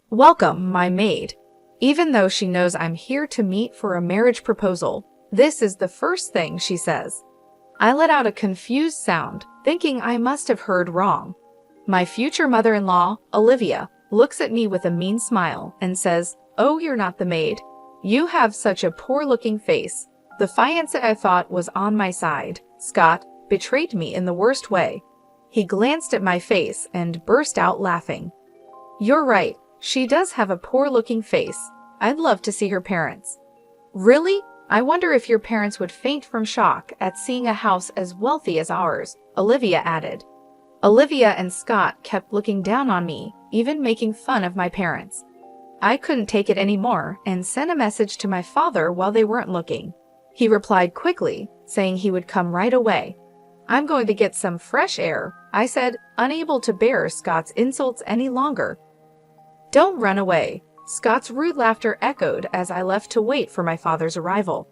Welcome, my maid. Even though she knows I'm here to meet for a marriage proposal, this is the first thing she says. I let out a confused sound, thinking I must have heard wrong. My future mother-in-law, Olivia, looks at me with a mean smile and says, "Oh, you're not the maid. You have such a poor-looking face." The fiancé I thought was on my side, Scott, betrayed me in the worst way. He glanced at my face and burst out laughing. "You're right. She does have a poor-looking face. I'd love to see her parents." "Really? I wonder if your parents would faint from shock at seeing a house as wealthy as ours," Olivia added. Olivia and Scott kept looking down on me, even making fun of my parents. I couldn't take it anymore and sent a message to my father while they weren't looking. He replied quickly, saying he would come right away. "I'm going to get some fresh air," I said, unable to bear Scott's insults any longer. "Don't run away." Scott's rude laughter echoed as I left to wait for my father's arrival.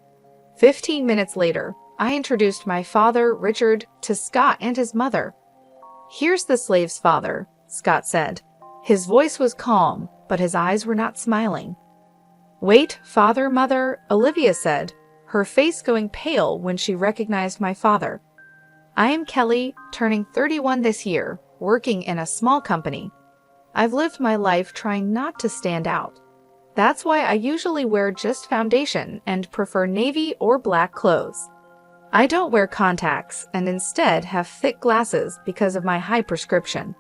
15 minutes later, I introduced my father, Richard, to Scott and his mother. "Here's the slave's father," Scott said. His voice was calm, but his eyes were not smiling. "Wait, father, mother," Olivia said, her face going pale when she recognized my father. "I am Kelly, turning 31 this year, working in a small company. I've lived my life trying not to stand out. That's why I usually wear just foundation and prefer navy or black clothes. I don't wear contacts and instead have thick glasses because of my high prescription.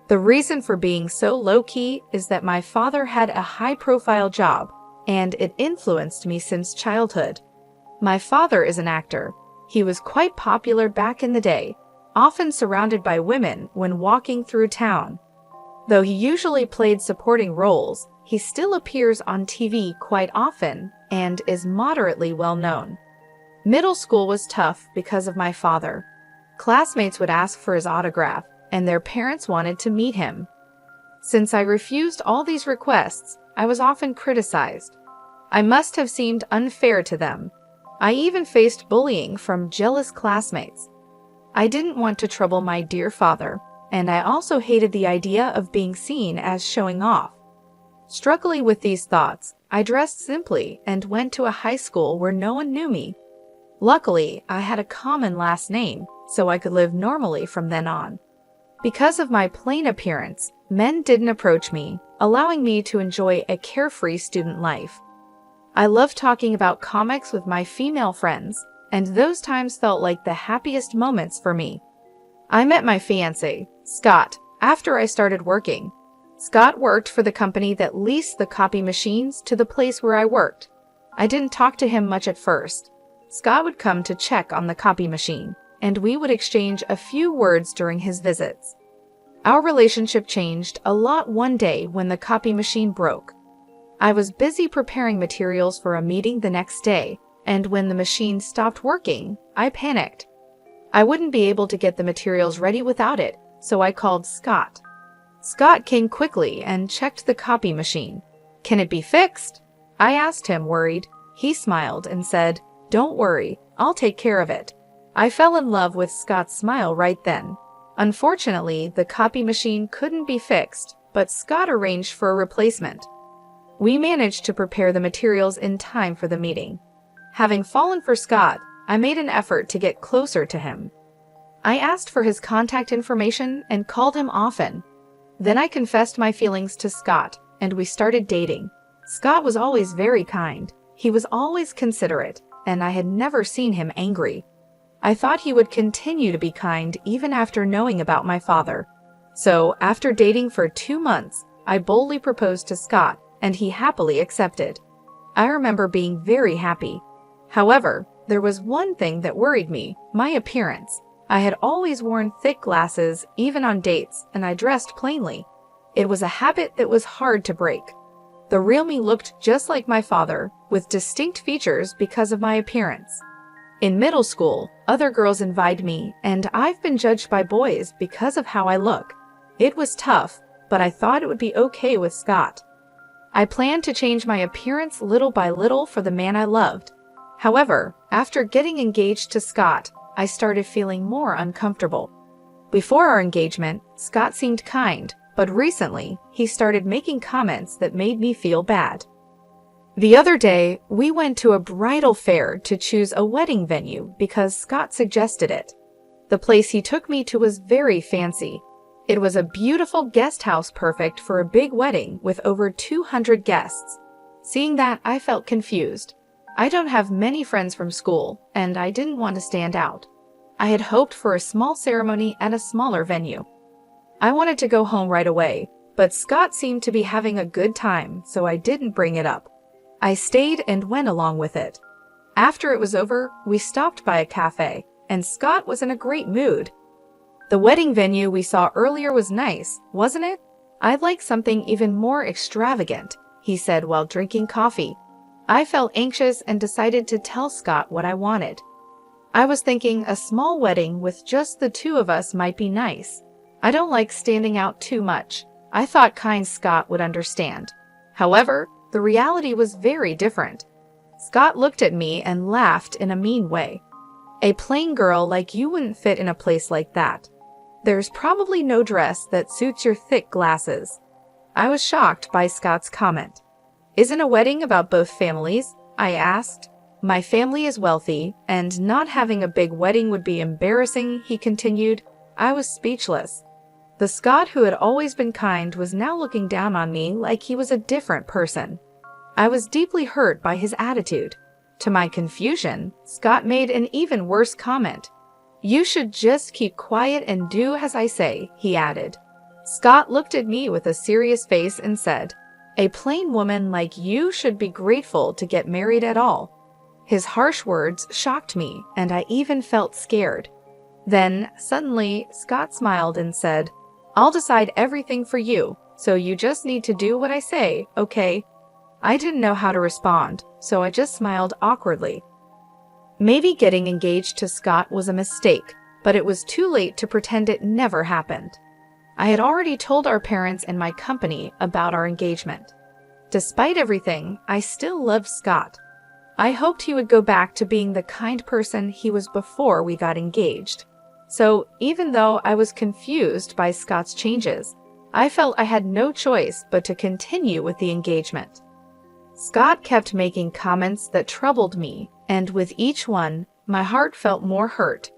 The reason for being so low-key is that my father had a high-profile job, and it influenced me since childhood. My father is an actor. He was quite popular back in the day, often surrounded by women when walking through town. Though he usually played supporting roles, he still appears on TV quite often and is moderately well known. Middle school was tough because of my father. Classmates would ask for his autograph, and their parents wanted to meet him. Since I refused all these requests, I was often criticized. I must have seemed unfair to them. I even faced bullying from jealous classmates. I didn't want to trouble my dear father, and I also hated the idea of being seen as showing off. Struggling with these thoughts, I dressed simply and went to a high school where no one knew me. Luckily, I had a common last name, so I could live normally from then on. Because of my plain appearance, men didn't approach me, allowing me to enjoy a carefree student life. I loved talking about comics with my female friends, and those times felt like the happiest moments for me. I met my fiancé, Scott, after I started working. Scott worked for the company that leased the copy machines to the place where I worked. I didn't talk to him much at first. Scott would come to check on the copy machine, and we would exchange a few words during his visits. Our relationship changed a lot one day when the copy machine broke. I was busy preparing materials for a meeting the next day, and when the machine stopped working, I panicked. I wouldn't be able to get the materials ready without it, so I called Scott. Scott came quickly and checked the copy machine. "Can it be fixed?" I asked him, worried. He smiled and said, "Don't worry, I'll take care of it." I fell in love with Scott's smile right then. Unfortunately, the copy machine couldn't be fixed, but Scott arranged for a replacement. We managed to prepare the materials in time for the meeting. Having fallen for Scott, I made an effort to get closer to him. I asked for his contact information and called him often. Then I confessed my feelings to Scott, and we started dating. Scott was always very kind. He was always considerate, and I had never seen him angry. I thought he would continue to be kind even after knowing about my father. So, after dating for 2 months, I boldly proposed to Scott, and he happily accepted. I remember being very happy. However, there was one thing that worried me: my appearance. I had always worn thick glasses, even on dates, and I dressed plainly. It was a habit that was hard to break. The real me looked just like my father, with distinct features because of my appearance. In middle school, other girls envied me, and I've been judged by boys because of how I look. It was tough, but I thought it would be okay with Scott. I planned to change my appearance little by little for the man I loved. However, after getting engaged to Scott, I started feeling more uncomfortable. Before our engagement, Scott seemed kind, but recently, he started making comments that made me feel bad. The other day, we went to a bridal fair to choose a wedding venue because Scott suggested it. The place he took me to was very fancy. It was a beautiful guest house perfect for a big wedding with over 200 guests. Seeing that, I felt confused. I don't have many friends from school, and I didn't want to stand out. I had hoped for a small ceremony at a smaller venue. I wanted to go home right away, but Scott seemed to be having a good time, so I didn't bring it up. I stayed and went along with it. After it was over, we stopped by a cafe, and Scott was in a great mood. The wedding venue we saw earlier was nice, wasn't it? I'd like something even more extravagant, he said while drinking coffee. I felt anxious and decided to tell Scott what I wanted. I was thinking a small wedding with just the two of us might be nice. I don't like standing out too much. I thought kind Scott would understand. However, the reality was very different. Scott looked at me and laughed in a mean way. A plain girl like you wouldn't fit in a place like that. There's probably no dress that suits your thick glasses. I was shocked by Scott's comment. Isn't a wedding about both families? I asked. My family is wealthy, and not having a big wedding would be embarrassing, he continued. I was speechless. The Scott who had always been kind was now looking down on me like he was a different person. I was deeply hurt by his attitude. To my confusion, Scott made an even worse comment. You should just keep quiet and do as I say, he added. Scott looked at me with a serious face and said, a plain woman like you should be grateful to get married at all. His harsh words shocked me, and I even felt scared. Then, suddenly, Scott smiled and said, I'll decide everything for you, so you just need to do what I say, okay? I didn't know how to respond, so I just smiled awkwardly. Maybe getting engaged to Scott was a mistake, but it was too late to pretend it never happened. I had already told our parents and my company about our engagement. Despite everything, I still loved Scott. I hoped he would go back to being the kind person he was before we got engaged. So, even though I was confused by Scott's changes, I felt I had no choice but to continue with the engagement. Scott kept making comments that troubled me, and with each one, my heart felt more hurt.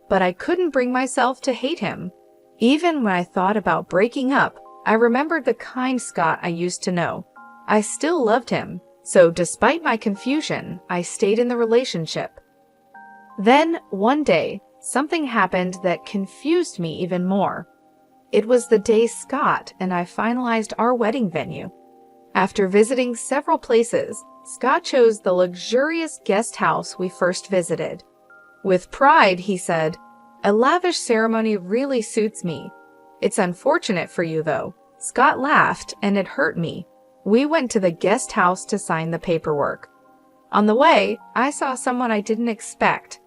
But I couldn't bring myself to hate him. Even when I thought about breaking up, I remembered the kind Scott I used to know. I still loved him, so despite my confusion, I stayed in the relationship. Then, one day, something happened that confused me even more. It was the day Scott and I finalized our wedding venue. After visiting several places, Scott chose the luxurious guest house we first visited. With pride, he said, a lavish ceremony really suits me. It's unfortunate for you, though. Scott laughed, and it hurt me. We went to the guest house to sign the paperwork. On the way, I saw someone I didn't expect.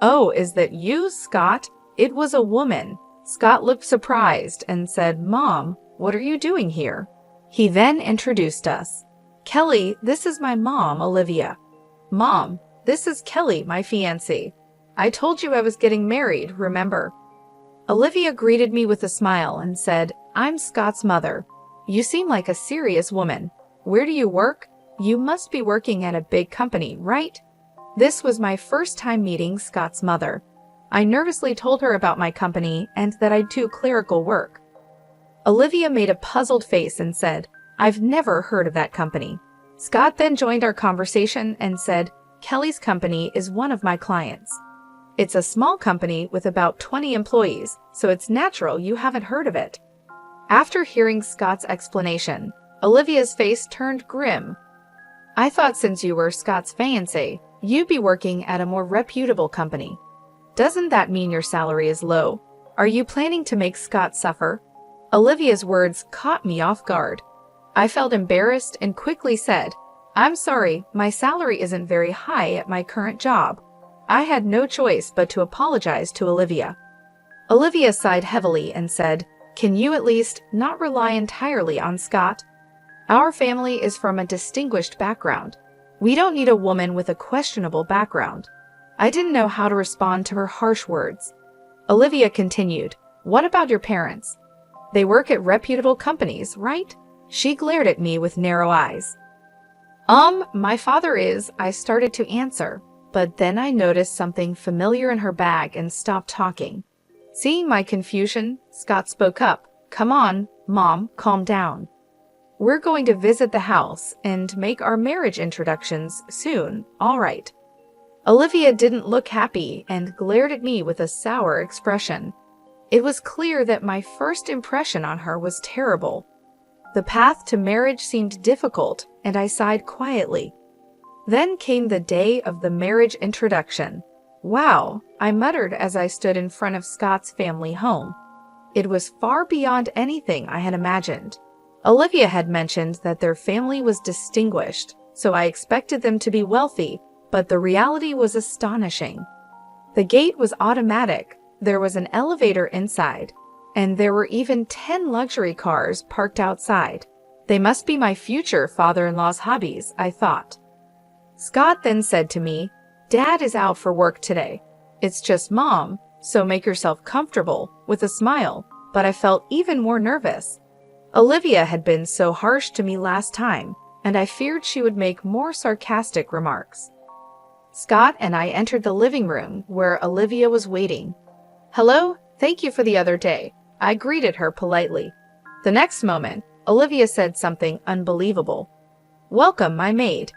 Oh, is that you, Scott? It was a woman. Scott looked surprised and said, Mom, what are you doing here? He then introduced us. Kelly, this is my mom, Olivia. Mom, this is Kelly, my fiancée. I told you I was getting married, remember? Olivia greeted me with a smile and said, I'm Scott's mother. You seem like a serious woman. Where do you work? You must be working at a big company, right? This was my first time meeting Scott's mother. I nervously told her about my company and that I do clerical work. Olivia made a puzzled face and said, I've never heard of that company. Scott then joined our conversation and said, Kelly's company is one of my clients. It's a small company with about 20 employees, so it's natural you haven't heard of it. After hearing Scott's explanation, Olivia's face turned grim. I thought since you were Scott's fiancé, you'd be working at a more reputable company. Doesn't that mean your salary is low? Are you planning to make Scott suffer? Olivia's words caught me off guard. I felt embarrassed and quickly said, I'm sorry, my salary isn't very high at my current job. I had no choice but to apologize to Olivia. Olivia sighed heavily and said, Can you at least not rely entirely on Scott? Our family is from a distinguished background. We don't need a woman with a questionable background. I didn't know how to respond to her harsh words. Olivia continued, What about your parents? They work at reputable companies, right? She glared at me with narrow eyes. My father is, I started to answer, but then I noticed something familiar in her bag and stopped talking. Seeing my confusion, Scott spoke up. Come on, Mom, calm down. We're going to visit the house and make our marriage introductions soon, all right? Olivia didn't look happy and glared at me with a sour expression. It was clear that my first impression on her was terrible. The path to marriage seemed difficult, and I sighed quietly. Then came the day of the marriage introduction. Wow, I muttered as I stood in front of Scott's family home. It was far beyond anything I had imagined. Olivia had mentioned that their family was distinguished, so I expected them to be wealthy, but the reality was astonishing. The gate was automatic, there was an elevator inside, and there were even 10 luxury cars parked outside. They must be my future father-in-law's hobbies, I thought. Scott then said to me, Dad is out for work today. It's just Mom, so make yourself comfortable, with a smile, but I felt even more nervous. Olivia had been so harsh to me last time, and I feared she would make more sarcastic remarks. Scott and I entered the living room where Olivia was waiting. Hello, thank you for the other day. I greeted her politely. The next moment, Olivia said something unbelievable. Welcome, my maid.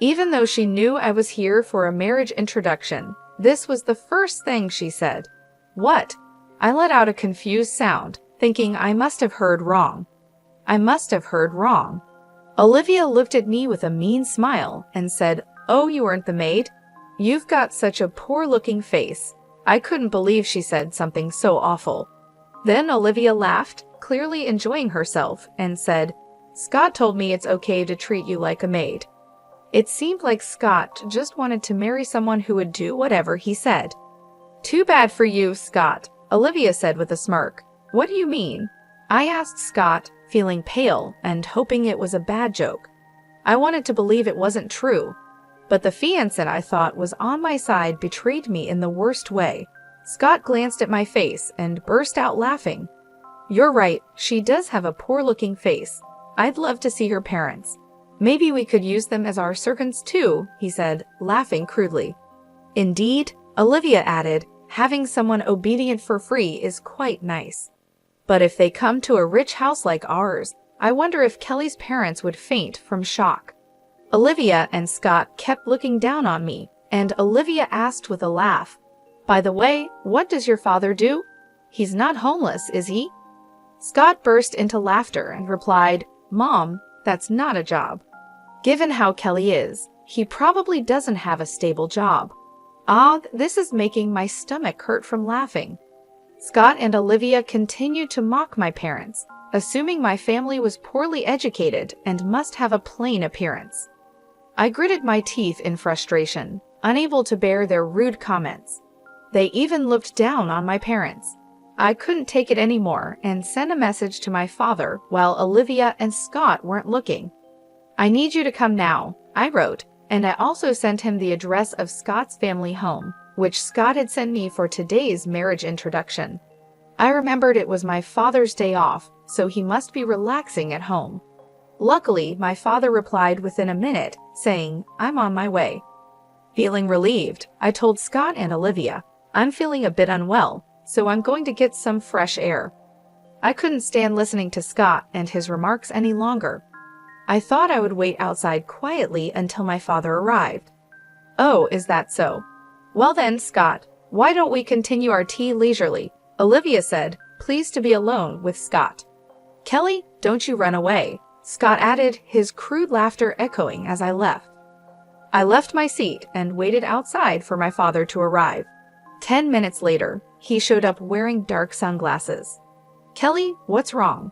Even though she knew I was here for a marriage introduction, this was the first thing she said. What? I let out a confused sound, thinking I must have heard wrong. Olivia looked at me with a mean smile and said, Oh, you aren't the maid? You've got such a poor-looking face. I couldn't believe she said something so awful. Then Olivia laughed, clearly enjoying herself, and said, Scott told me it's okay to treat you like a maid. It seemed like Scott just wanted to marry someone who would do whatever he said. Too bad for you, Scott, Olivia said with a smirk. What do you mean? I asked Scott, feeling pale and hoping it was a bad joke. I wanted to believe it wasn't true, but the fiancé I thought was on my side betrayed me in the worst way. Scott glanced at my face and burst out laughing. You're right, she does have a poor-looking face. I'd love to see her parents. Maybe we could use them as our servants too, he said, laughing crudely. Indeed, Olivia added, having someone obedient for free is quite nice. But if they come to a rich house like ours, I wonder if Kelly's parents would faint from shock. Olivia and Scott kept looking down on me, and Olivia asked with a laugh, By the way, what does your father do? He's not homeless, is he? Scott burst into laughter and replied, Mom, that's not a job. Given how Kelly is, he probably doesn't have a stable job. This is making my stomach hurt from laughing. Scott and Olivia continued to mock my parents, assuming my family was poorly educated and must have a plain appearance. I gritted my teeth in frustration, unable to bear their rude comments. They even looked down on my parents. I couldn't take it anymore and sent a message to my father while Olivia and Scott weren't looking. I need you to come now, I wrote, and I also sent him the address of Scott's family home, which Scott had sent me for today's marriage introduction. I remembered it was my father's day off, so he must be relaxing at home. Luckily, my father replied within a minute, saying, I'm on my way. Feeling relieved, I told Scott and Olivia, I'm feeling a bit unwell, so I'm going to get some fresh air. I couldn't stand listening to Scott and his remarks any longer. I thought I would wait outside quietly until my father arrived. Oh, is that so? Well then, Scott, why don't we continue our tea leisurely? Olivia said, pleased to be alone with Scott. Kelly, don't you run away, Scott added, his crude laughter echoing as I left. I left my seat and waited outside for my father to arrive. 10 minutes later, he showed up wearing dark sunglasses. Kelly, what's wrong?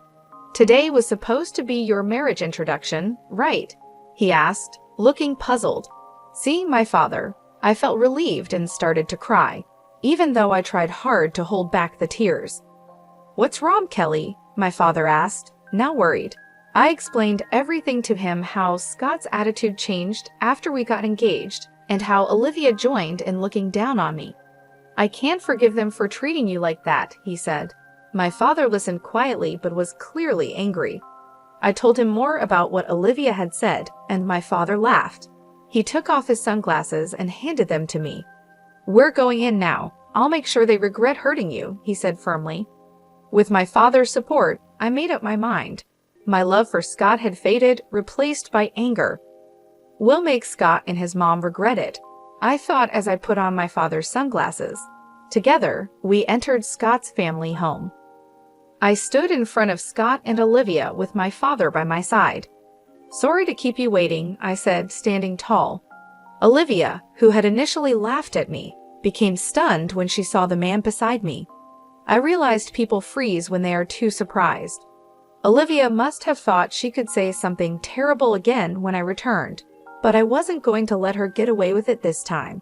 Today was supposed to be your marriage introduction, right? He asked, looking puzzled. Seeing my father, I felt relieved and started to cry, even though I tried hard to hold back the tears. What's wrong, Kelly? My father asked, now worried. I explained everything to him, how Scott's attitude changed after we got engaged, and how Olivia joined in looking down on me. I can't forgive them for treating you like that, he said. My father listened quietly but was clearly angry. I told him more about what Olivia had said, and my father laughed. He took off his sunglasses and handed them to me. "We're going in now. I'll make sure they regret hurting you," he said firmly. With my father's support, I made up my mind. My love for Scott had faded, replaced by anger. "We'll make Scott and his mom regret it," I thought as I put on my father's sunglasses. Together, we entered Scott's family home. I stood in front of Scott and Olivia with my father by my side. "Sorry to keep you waiting," I said, standing tall. Olivia, who had initially laughed at me, became stunned when she saw the man beside me. I realized people freeze when they are too surprised. Olivia must have thought she could say something terrible again when I returned, but I wasn't going to let her get away with it this time.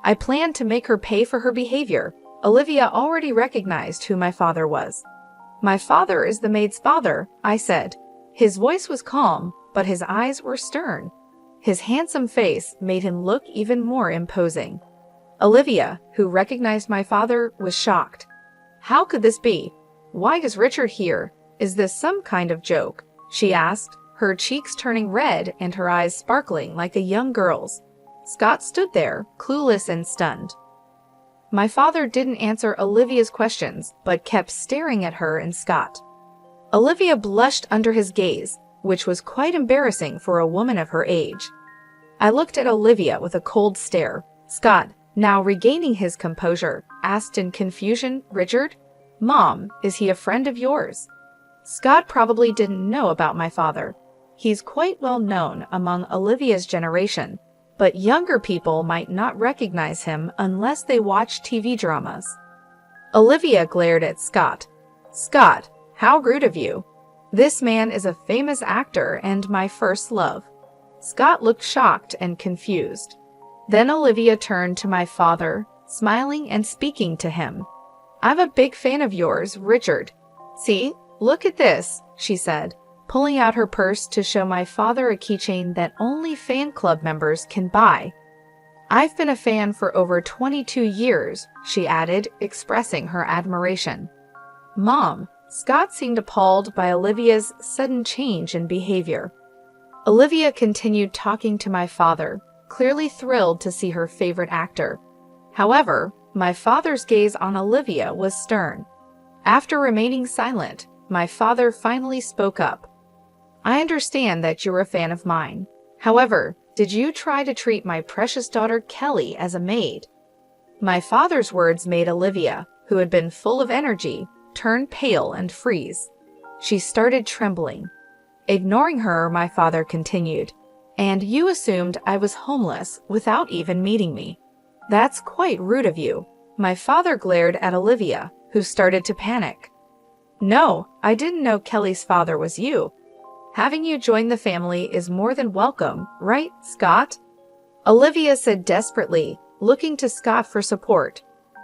I planned to make her pay for her behavior. Olivia already recognized who my father was. "My father is the maid's father," I said. His voice was calm, but his eyes were stern. His handsome face made him look even more imposing. Olivia, who recognized my father, was shocked. "How could this be? Why is Richard here? Is this some kind of joke?" she asked, her cheeks turning red and her eyes sparkling like a young girl's. Scott stood there, clueless and stunned. My father didn't answer Olivia's questions, but kept staring at her and Scott. Olivia blushed under his gaze, which was quite embarrassing for a woman of her age. I looked at Olivia with a cold stare. Scott, now regaining his composure, asked in confusion, "Richard? Mom, is he a friend of yours?" Scott probably didn't know about my father. He's quite well known among Olivia's generation, but younger people might not recognize him unless they watch TV dramas. Olivia glared at Scott. "Scott, how rude of you. This man is a famous actor and my first love." Scott looked shocked and confused. Then Olivia turned to my father, smiling and speaking to him. "I'm a big fan of yours, Richard. See, look at this," she said, pulling out her purse to show my father a keychain that only fan club members can buy. "I've been a fan for over 22 years, she added, expressing her admiration. "Mom," Scott seemed appalled by Olivia's sudden change in behavior. Olivia continued talking to my father, clearly thrilled to see her favorite actor. However, my father's gaze on Olivia was stern. After remaining silent, my father finally spoke up. "I understand that you're a fan of mine. However, did you try to treat my precious daughter Kelly as a maid?" My father's words made Olivia, who had been full of energy, turn pale and freeze. She started trembling. Ignoring her, my father continued, "And you assumed I was homeless without even meeting me. That's quite rude of you." My father glared at Olivia, who started to panic. "No, I didn't know Kelly's father was you. Having you join the family is more than welcome, right, Scott?" Olivia said desperately, looking to Scott for support.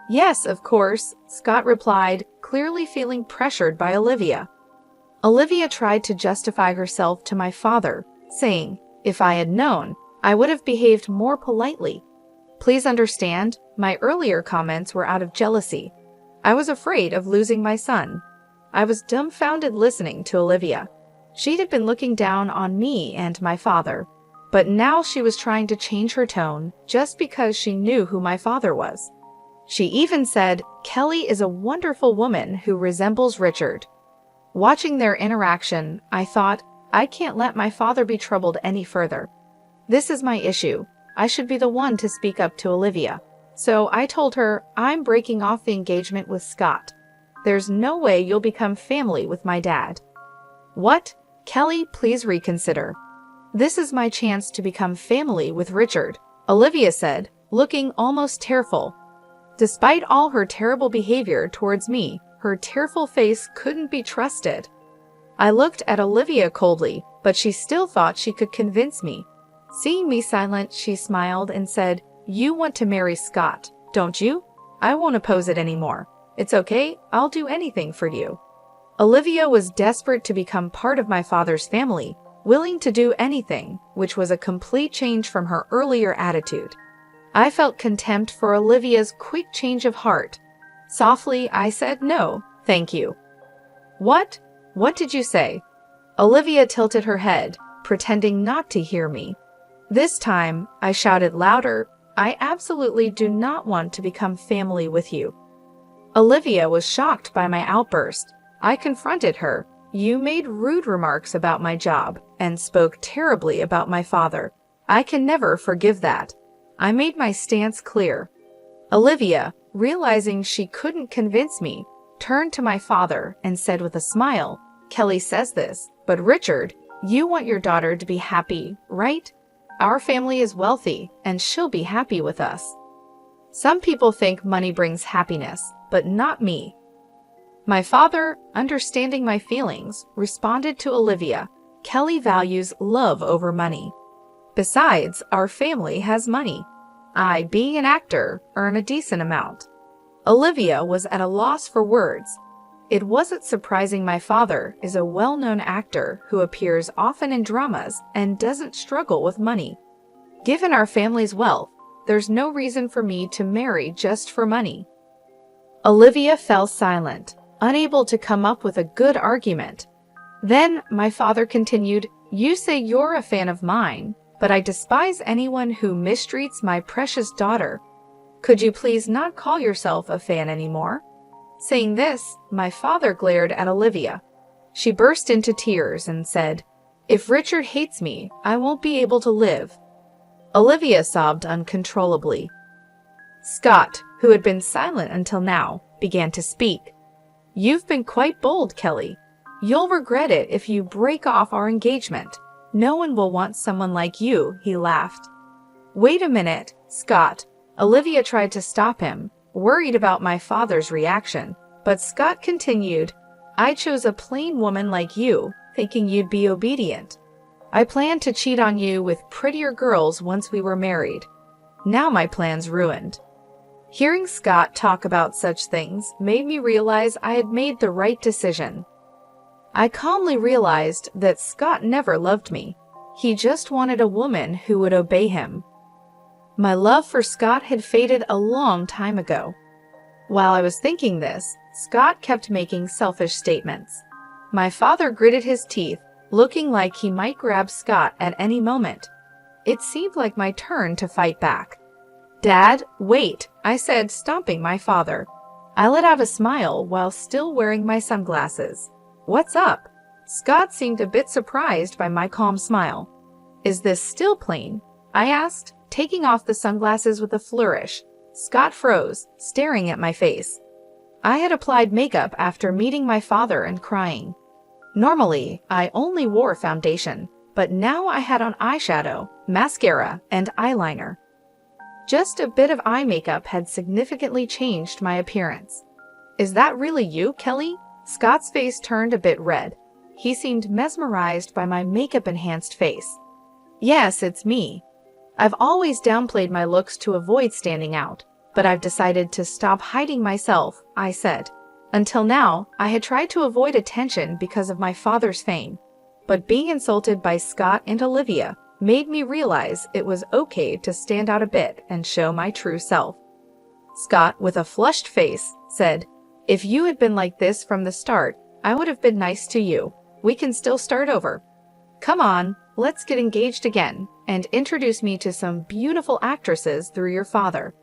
"Yes, of course," Scott replied, clearly feeling pressured by Olivia. Olivia tried to justify herself to my father, saying, "If I had known, I would have behaved more politely. Please understand, my earlier comments were out of jealousy. I was afraid of losing my son." I was dumbfounded listening to Olivia. She had been looking down on me and my father, but now she was trying to change her tone just because she knew who my father was. She even said, "Kelly is a wonderful woman who resembles Richard." Watching their interaction, I thought, I can't let my father be troubled any further. This is my issue. I should be the one to speak up to Olivia. So I told her, "I'm breaking off the engagement with Scott. There's no way you'll become family with my dad." "What? Kelly, please reconsider. This is my chance to become family with Richard," Olivia said, looking almost tearful. Despite all her terrible behavior towards me, her tearful face couldn't be trusted. I looked at Olivia coldly, but she still thought she could convince me. Seeing me silent, she smiled and said, "You want to marry Scott, don't you? I won't oppose it anymore. It's okay, I'll do anything for you." Olivia was desperate to become part of my father's family, willing to do anything, which was a complete change from her earlier attitude. I felt contempt for Olivia's quick change of heart. Softly, I said, "No, thank you. What? What did you say? Olivia tilted her head, pretending not to hear me. This time, I shouted louder, I absolutely do not want to become family with you. Olivia was shocked by my outburst. I confronted her. You made rude remarks about my job and spoke terribly about my father. I can never forgive that. I made my stance clear. Olivia, realizing she couldn't convince me, turned to my father and said with a smile, Kelly says this, but Richard, you want your daughter to be happy, right? Our family is wealthy and she'll be happy with us. Some people think money brings happiness, but not me. My father, understanding my feelings, responded to Olivia, Kelly values love over money. Besides, our family has money. I, being an actor, earn a decent amount. Olivia was at a loss for words. It wasn't surprising my father is a well-known actor who appears often in dramas and doesn't struggle with money. Given our family's wealth, there's no reason for me to marry just for money. Olivia fell silent, unable to come up with a good argument. Then my father continued, You say you're a fan of mine, but I despise anyone who mistreats my precious daughter. Could you please not call yourself a fan anymore? Saying this, my father glared at Olivia. She burst into tears and said, If Richard hates me, I won't be able to live. Olivia sobbed uncontrollably. Scott, who had been silent until now, began to speak. You've been quite bold, Kelly. You'll regret it if you break off our engagement. No one will want someone like you, he laughed. Wait a minute, Scott. Olivia tried to stop him, worried about my father's reaction, but Scott continued, I chose a plain woman like you, thinking you'd be obedient. I planned to cheat on you with prettier girls once we were married. Now my plan's ruined. Hearing Scott talk about such things made me realize I had made the right decision. I calmly realized that Scott never loved me. He just wanted a woman who would obey him. My love for Scott had faded a long time ago. While I was thinking this, Scott kept making selfish statements. My father gritted his teeth, looking like he might grab Scott at any moment. It seemed like my turn to fight back. Dad, wait, I said, stomping my father. I let out a smile while still wearing my sunglasses. What's up? Scott seemed a bit surprised by my calm smile. Is this still plain? I asked, taking off the sunglasses with a flourish. Scott froze, staring at my face. I had applied makeup after meeting my father and crying. Normally, I only wore foundation, but now I had on eyeshadow, mascara, and eyeliner. Just a bit of eye makeup had significantly changed my appearance. Is that really you, Kelly? Scott's face turned a bit red. He seemed mesmerized by my makeup-enhanced face. Yes, it's me. I've always downplayed my looks to avoid standing out, but I've decided to stop hiding myself, I said. Until now, I had tried to avoid attention because of my father's fame, but being insulted by Scott and Olivia made me realize it was okay to stand out a bit and show my true self. Scott, with a flushed face, said, If you had been like this from the start, I would have been nice to you. We can still start over. Come on, let's get engaged again, and introduce me to some beautiful actresses through your father.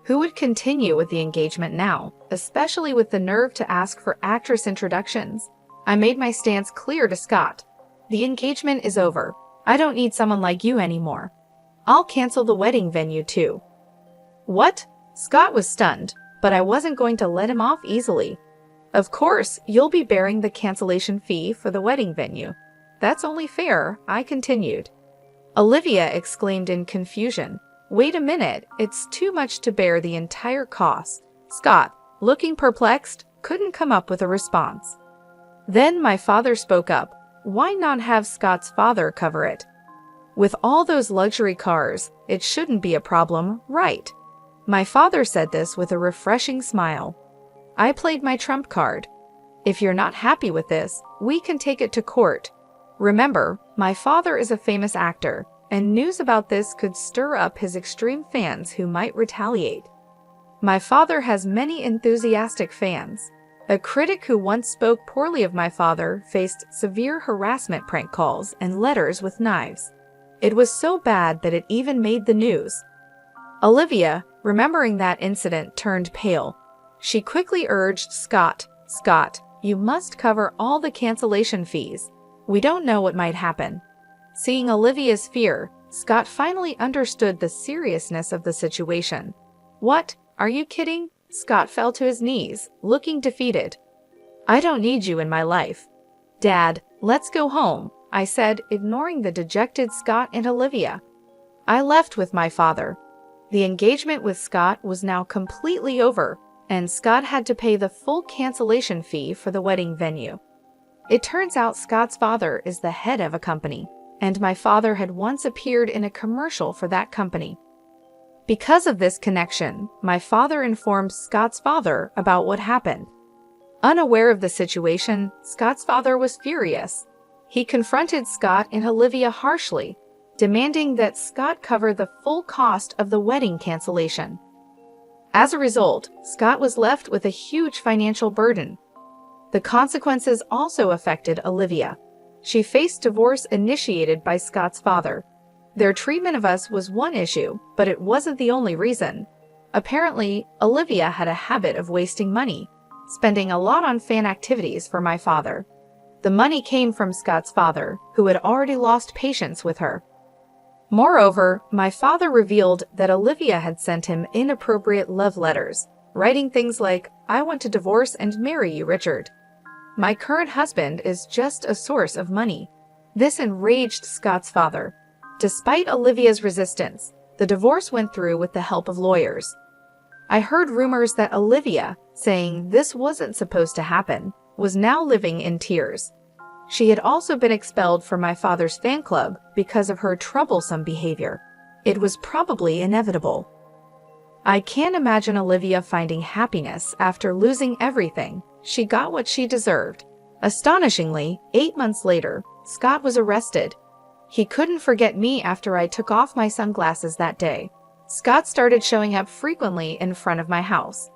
Who would continue with the engagement now, especially with the nerve to ask for actress introductions? I made my stance clear to Scott. The engagement is over. I don't need someone like you anymore. I'll cancel the wedding venue too. What? Scott was stunned, but I wasn't going to let him off easily. Of course, you'll be bearing the cancellation fee for the wedding venue. That's only fair, I continued. Olivia exclaimed in confusion. Wait a minute, it's too much to bear the entire cost. Scott, looking perplexed, couldn't come up with a response. Then my father spoke up. Why not have Scott's father cover it? With all those luxury cars, it shouldn't be a problem, right? My father said this with a refreshing smile. I played my trump card. If you're not happy with this, we can take it to court. Remember, my father is a famous actor, and news about this could stir up his extreme fans who might retaliate. My father has many enthusiastic fans. A critic who once spoke poorly of my father faced severe harassment prank calls and letters with knives. It was so bad that it even made the news. Olivia, remembering that incident, turned pale. She quickly urged Scott, you must cover all the cancellation fees. We don't know what might happen." Seeing Olivia's fear, Scott finally understood the seriousness of the situation. "What? Are you kidding?" Scott fell to his knees, looking defeated. "I don't need you in my life." "Dad, let's go home," I said, ignoring the dejected Scott and Olivia. I left with my father. The engagement with Scott was now completely over, and Scott had to pay the full cancellation fee for the wedding venue. It turns out Scott's father is the head of a company, and my father had once appeared in a commercial for that company. Because of this connection, my father informed Scott's father about what happened. Unaware of the situation, Scott's father was furious. He confronted Scott and Olivia harshly, demanding that Scott cover the full cost of the wedding cancellation. As a result, Scott was left with a huge financial burden. The consequences also affected Olivia. She faced divorce initiated by Scott's father. Their treatment of us was one issue, but it wasn't the only reason. Apparently, Olivia had a habit of wasting money, spending a lot on fan activities for my father. The money came from Scott's father, who had already lost patience with her. Moreover, my father revealed that Olivia had sent him inappropriate love letters, writing things like, "I want to divorce and marry you, Richard. My current husband is just a source of money." This enraged Scott's father. Despite Olivia's resistance, the divorce went through with the help of lawyers. I heard rumors that Olivia, saying this wasn't supposed to happen, was now living in tears. She had also been expelled from my father's fan club because of her troublesome behavior. It was probably inevitable. I can't imagine Olivia finding happiness after losing everything. She got what she deserved. Astonishingly, 8 months later, Scott was arrested. He couldn't forget me after I took off my sunglasses that day. Scott started showing up frequently in front of my house.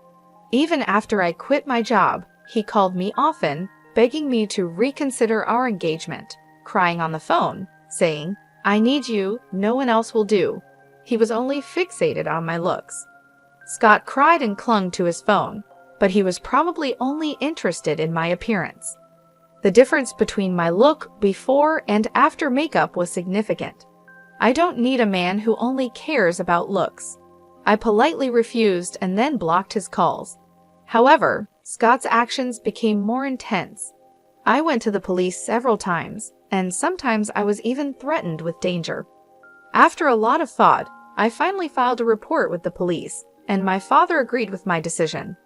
Even after I quit my job, he called me often, begging me to reconsider our engagement, crying on the phone, saying, "I need you, no one else will do." He was only fixated on my looks. Scott cried and clung to his phone, but he was probably only interested in my appearance. The difference between my look before and after makeup was significant. I don't need a man who only cares about looks. I politely refused and then blocked his calls. However, Scott's actions became more intense. I went to the police several times, and sometimes I was even threatened with danger. After a lot of thought, I finally filed a report with the police, and my father agreed with my decision.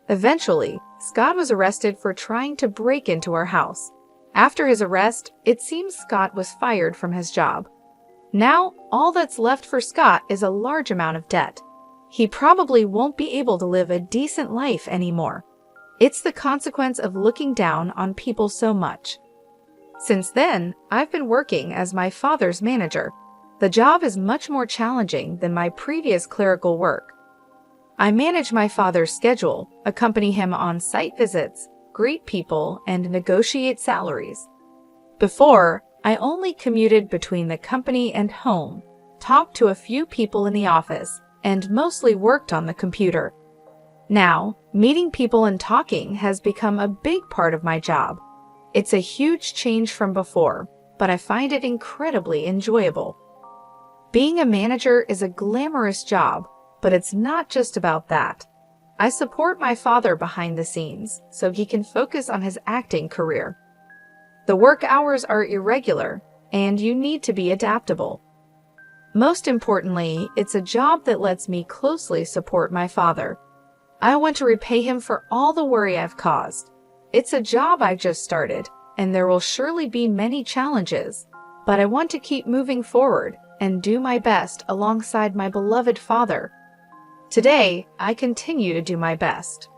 Eventually, Scott was arrested for trying to break into our house. After his arrest, it seems Scott was fired from his job. Now, all that's left for Scott is a large amount of debt. He probably won't be able to live a decent life anymore. It's the consequence of looking down on people so much. Since then, I've been working as my father's manager. The job is much more challenging than my previous clerical work. I manage my father's schedule, accompany him on site visits, greet people, and negotiate salaries. Before, I only commuted between the company and home, talked to a few people in the office, and mostly worked on the computer. Now, meeting people and talking has become a big part of my job. It's a huge change from before, but I find it incredibly enjoyable. Being a manager is a glamorous job, but it's not just about that. I support my father behind the scenes so he can focus on his acting career. The work hours are irregular, and you need to be adaptable. Most importantly, it's a job that lets me closely support my father. I want to repay him for all the worry I've caused. It's a job I've just started, and there will surely be many challenges, but I want to keep moving forward and do my best alongside my beloved father. Today, I continue to do my best.